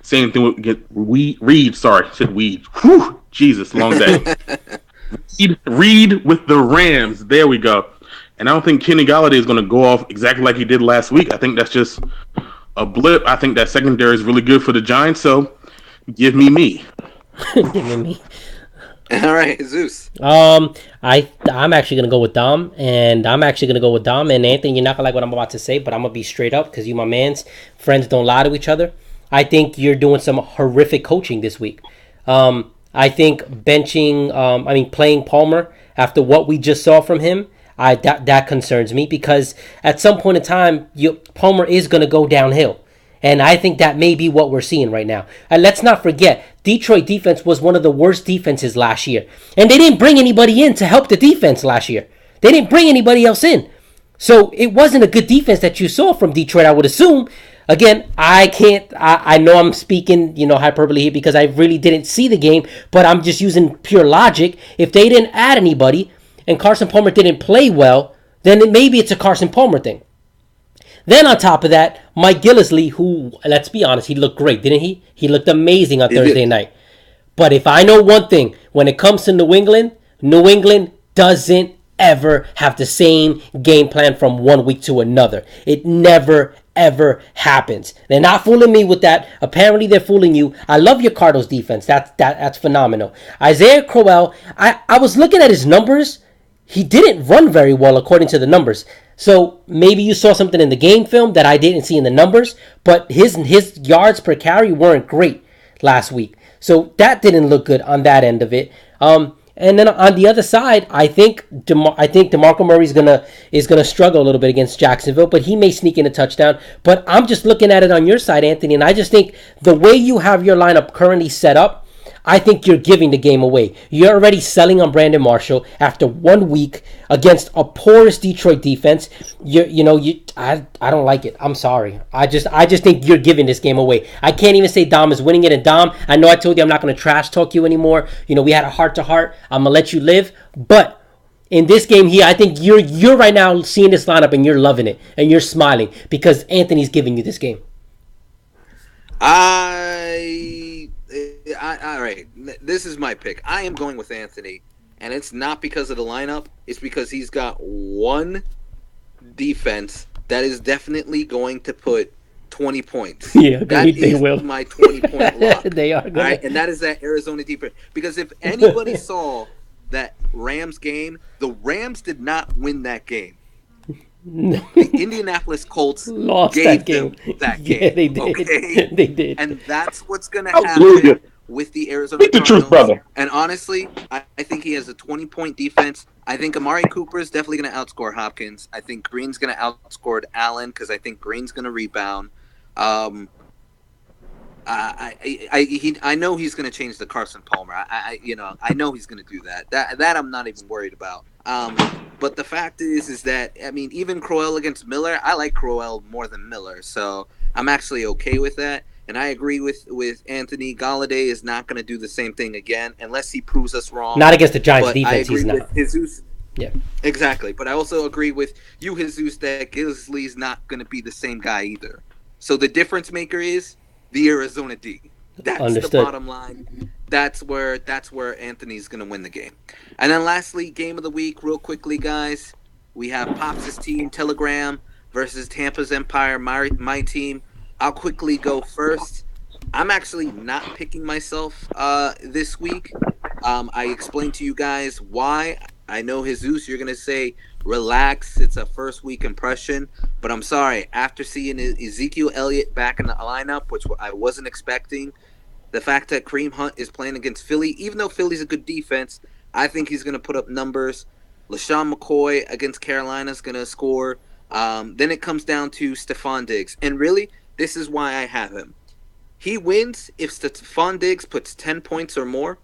Same thing with Reed. Sorry, said Weed. Whew, Jesus, long day. Reed with the Rams. There we go. And I don't think Kenny Galladay is going to go off exactly like he did last week. I think that's just a blip. I think that secondary is really good for the Giants. So give me me. Give me me. All right, Zeus. I'm actually gonna go with Dom, and Anthony, you're not gonna like what I'm about to say, but I'm gonna be straight up because you my man's. Friends don't lie to each other. I think you're doing some horrific coaching this week. I think playing Palmer after what we just saw from him, that concerns me because at some point in time, Palmer is gonna go downhill. And I think that may be what we're seeing right now. And let's not forget, Detroit defense was one of the worst defenses last year. And they didn't bring anybody in to help the defense last year. They didn't bring anybody else in. So it wasn't a good defense that you saw from Detroit, I would assume. Again, I know I'm speaking, hyperbole here because I really didn't see the game, but I'm just using pure logic. If they didn't add anybody and Carson Palmer didn't play well, then maybe it's a Carson Palmer thing. Then on top of that, Mike Gillislee, who, let's be honest, he looked great, didn't he? He looked amazing on Thursday night. But if I know one thing, when it comes to New England doesn't ever have the same game plan from one week to another. It never, ever happens. They're not fooling me with that. Apparently, they're fooling you. I love your Cardinals defense. That's phenomenal. Isaiah Crowell, I was looking at his numbers. He didn't run very well according to the numbers. So maybe you saw something in the game film that I didn't see in the numbers, but his yards per carry weren't great last week. So that didn't look good on that end of it. And then on the other side, I think DeMarco Murray is gonna struggle a little bit against Jacksonville, but he may sneak in a touchdown. But I'm just looking at it on your side, Anthony, and I just think the way you have your lineup currently set up, I think you're giving the game away. You're already selling on Brandon Marshall after 1 week against a porous Detroit defense. I don't like it. I'm sorry. I just think you're giving this game away. I can't even say Dom is winning it. And Dom, I know I told you I'm not going to trash talk you anymore. We had a heart to heart. I'm gonna let you live. But in this game here, I think you're right now seeing this lineup and you're loving it and you're smiling because Anthony's giving you this game. All right, this is my pick. I am going with Anthony, and it's not because of the lineup. It's because he's got one defense that is definitely going to put 20 points. Yeah, that is will. My 20-point lock. They are good. All right, and that is that Arizona defense. Because if anybody saw that Rams game, the Rams did not win that game. The Indianapolis Colts lost gave that game. That game. Yeah, they did. Okay? They did. And that's what's going to happen with the Arizona Speak the truth, brother. And honestly, I think he has a 20-point defense. I think Amari Cooper is definitely going to outscore Hopkins. I think Green's going to outscore Allen because I think Green's going to rebound. I know he's going to change the Carson Palmer. I know he's going to do that. That I'm not even worried about. But the fact is that even Crowell against Miller, I like Crowell more than Miller, so I'm actually okay with that. And I agree with Anthony. Galladay is not going to do the same thing again unless he proves us wrong. Not against the Giants defense, he's not. Jesus. Yeah, exactly. But I also agree with you, Jesus, that Gillislee's not going to be the same guy either. So the difference maker is the Arizona D. That's Understood. The bottom line. That's where Anthony's going to win the game. And then lastly, game of the week, real quickly, guys. We have Pops' team, Telegram, versus Tampa's Empire, my team. I'll quickly go first. I'm actually not picking myself this week. I explained to you guys why. I know, Jesus, you're going to say, relax, it's a first week impression. But I'm sorry, after seeing Ezekiel Elliott back in the lineup, which I wasn't expecting, the fact that Kareem Hunt is playing against Philly, even though Philly's a good defense, I think he's going to put up numbers. LaShawn McCoy against Carolina is going to score. Then it comes down to Stephon Diggs. And really, this is why I have him. He wins if Stephon Diggs puts 10 points or more.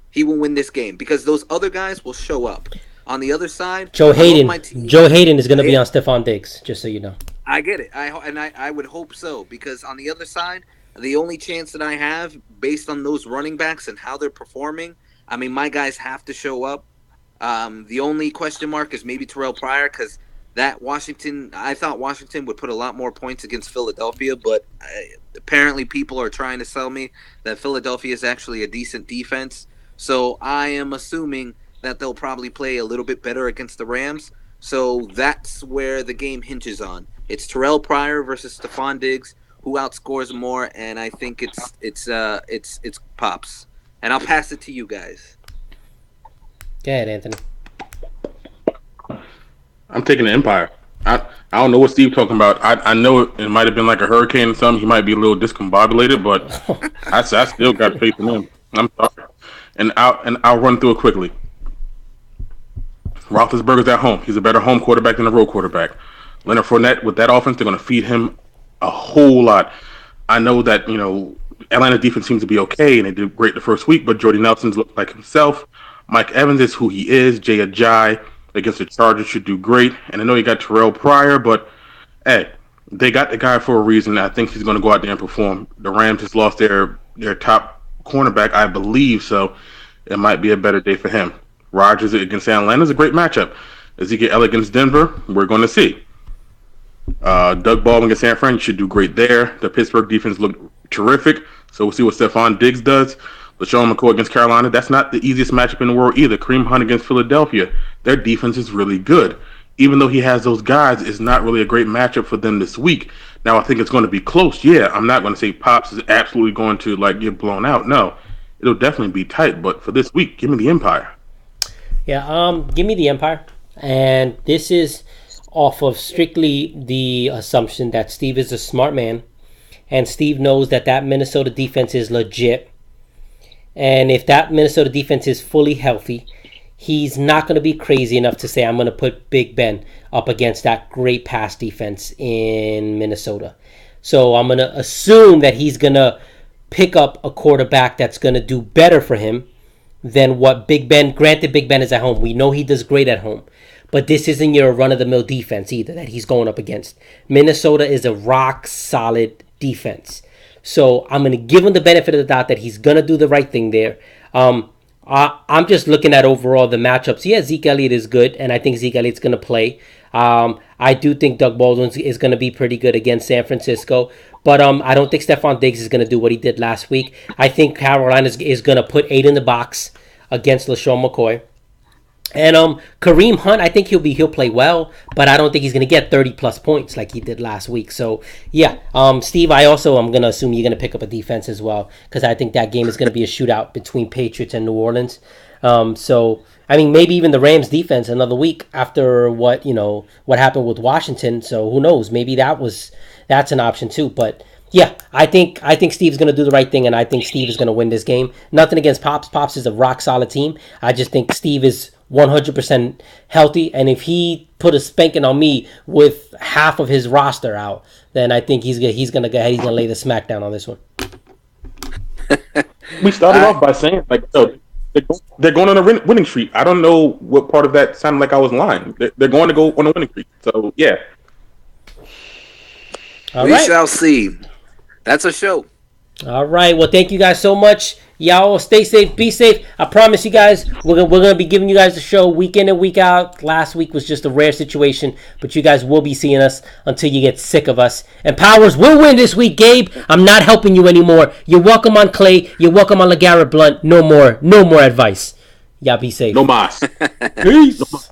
He will win this game because those other guys will show up. On the other side, Joe Hayden is going to be on Stephon Diggs, just so you know. I get it. I would hope so because on the other side, the only chance that I have, based on those running backs and how they're performing, my guys have to show up. The only question mark is maybe Terrell Pryor because that I thought Washington would put a lot more points against Philadelphia, but apparently people are trying to sell me that Philadelphia is actually a decent defense. So I am assuming that they'll probably play a little bit better against the Rams. So that's where the game hinges on. It's Terrell Pryor versus Stephon Diggs, who outscores more, and I think it's Pops. And I'll pass it to you guys. Go ahead, Anthony. I'm taking the Empire. I don't know what Steve talking about. I know it might have been like a hurricane or something. He might be a little discombobulated, but I still got faith in him. I'm sorry. And I'll run through it quickly. Roethlisberger's at home. He's a better home quarterback than a road quarterback. Leonard Fournette, with that offense, they're going to feed him a whole lot. I know that, Atlanta defense seems to be okay, and they did great the first week, but Jordy Nelson's looked like himself. Mike Evans is who he is. Jay Ajayi against the Chargers should do great. And I know you got Terrell Pryor, but, hey, they got the guy for a reason. I think he's going to go out there and perform. The Rams just lost their top cornerback, I believe, so it might be a better day for him. Rodgers against Atlanta is a great matchup. Ezekiel Elliott against Denver, we're going to see. Doug Baldwin against San Fran should do great there. The Pittsburgh defense looked terrific, so we'll see what Stephon Diggs does. LaShawn McCoy against Carolina, that's not the easiest matchup in the world either. Kareem Hunt against Philadelphia, their defense is really good. Even though he has those guys, it's not really a great matchup for them this week. Now, I think it's going to be close. Yeah, I'm not going to say Pops is absolutely going to get blown out. No, it'll definitely be tight. But for this week, give me the Empire. Yeah, give me the Empire. And this is off of strictly the assumption that Steve is a smart man. And Steve knows that Minnesota defense is legit. And if that Minnesota defense is fully healthy, he's not going to be crazy enough to say, I'm going to put Big Ben up against that great pass defense in Minnesota. So I'm going to assume that he's going to pick up a quarterback that's going to do better for him than what Big Ben. Granted, Big Ben is at home. We know he does great at home. But this isn't your run-of-the-mill defense either that he's going up against. Minnesota is a rock-solid defense. So I'm going to give him the benefit of the doubt that he's going to do the right thing there. I'm just looking at overall the matchups. Yeah, Zeke Elliott is good, and I think Zeke Elliott's going to play. I do think Doug Baldwin is going to be pretty good against San Francisco. But I don't think Stephon Diggs is going to do what he did last week. I think Carolina is going to put 8 in the box against LaShawn McCoy. And Kareem Hunt, I think he'll play well, but I don't think he's going to get 30-plus points like he did last week. So, yeah, Steve, I'm going to assume you're going to pick up a defense as well, because I think that game is going to be a shootout between Patriots and New Orleans. So, I mean, maybe even the Rams defense another week after what happened with Washington. So, who knows? Maybe that's an option too. But, yeah, I think Steve's going to do the right thing, and I think Steve is going to win this game. Nothing against Pops. Pops is a rock-solid team. I just think Steve is 100% healthy, and if he put a spanking on me with half of his roster out, then I think he's gonna lay the smack down on this one. We started off by saying they're going on a winning streak. I don't know what part of that sounded like I was lying. They're going to go on a winning streak. So yeah, we shall see. That's a show. All right. Well, thank you guys so much. Y'all stay safe, be safe. I promise you guys, we're gonna be giving you guys the show week in and week out. Last week was just a rare situation, but you guys will be seeing us until you get sick of us. And Powers will win this week, Gabe. I'm not helping you anymore. You're welcome on Clay. You're welcome on LeGarrette Blunt. No more advice. Y'all be safe. No mas. Peace.